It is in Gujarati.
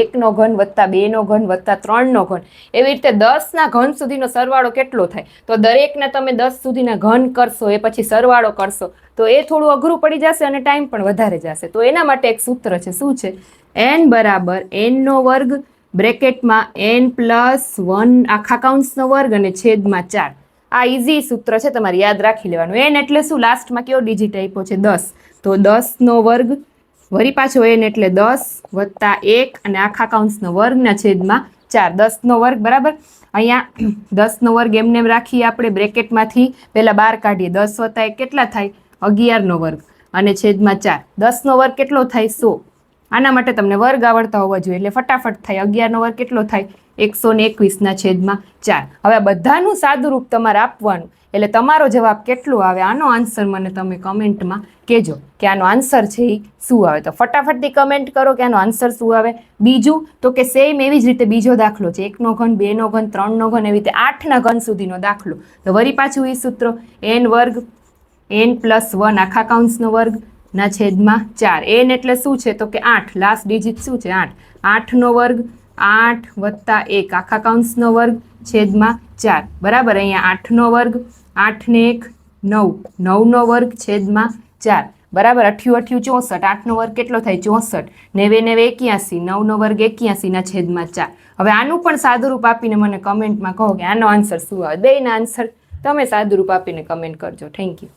1નો ઘન વત્તા 2નો ઘન વત્તા 3નો ઘન, એવી રીતે 10ના ઘન સુધીનો સરવાળો કેટલો થાય? તો દરેકને તમે 10 સુધીના ઘન કરશો, એ પછી સરવાળો કરશો તો એ થોડું અઘરું પડી જશે અને ટાઈમ પણ વધારે જશે. તો એના માટે એક સૂત્ર છે. શું છે? n બરાબર n નો વર્ગ બ્રેકેટમાં n પ્લસ 1 આખા કૌંસનો વર્ગ અને છેદમાં 4. આ ઇઝી સૂત્ર છે, તમારે યાદ રાખી લેવાનું. n એટલે શું? લાસ્ટમાં કયો ડિજિટ આપ્યો છે? 10. તો 10નો વર્ગ વળી પાછો n એટલે 10 વત્તા 1 અને આખા કૌંસનો વર્ગના છેદમાં 4. 10નો વર્ગ બરાબર. અહીંયા 10નો વર્ગ એમને એમ રાખીએ આપણે બ્રેકેટમાંથી, પહેલા 12 કાઢીએ. 10 વત્તા 1 કેટલા થાય? 11નો વર્ગ અને છેદમાં 4. 10નો વર્ગ કેટલો થાય? 100. આના માટે તમને વર્ગ આવડતા હોવા જોઈએ એટલે ફટાફટ થાય. 11નો વર્ગ કેટલો થાય? 121ના છેદમાં 4. હવે આ બધાનું સાદુરૂપ તમારે આપવાનું એટલે તમારો જવાબ કેટલો આવે, આનો આન્સર મને તમે કમેન્ટમાં કહેજો કે આનો આન્સર છે એ શું આવે. તો ફટાફટથી કમેન્ટ કરો કે આનો આન્સર શું આવે. બીજું તો કે સેમ એવી જ રીતે બીજો દાખલો છે. 1નો ઘન, 2નો ઘન, 3નો ઘન, એવી રીતે 8ના ઘન સુધીનો દાખલો. તો વળી પાછું એ સૂત્ર n વર્ગ n પ્લસ 1 આખા કૌંસનો વર્ગ ના છેદમાં 4. n એટલે શું છે? તો કે 8. લાસ્ટ ડિજિટ શું છે? 8. 8નો વર્ગ 8 વત્તા 1 આખા કૌંસનો વર્ગ છેદમાં 4 બરાબર. અહીંયા 8નો વર્ગ, 8 ને 1 9, 9નો વર્ગ છેદમાં 4 બરાબર. 8 8 64. 8નો વર્ગ કેટલો થાય? 64. 9 9 81. 9નો વર્ગ 81ના છેદમાં 4. હવે આનું પણ સાદુરૂપ આપીને મને કમેન્ટમાં કહો કે આનો આન્સર શું આવે. બેયના આન્સર તમે સાદુરૂપ આપીને કમેન્ટ કરજો. Thank you.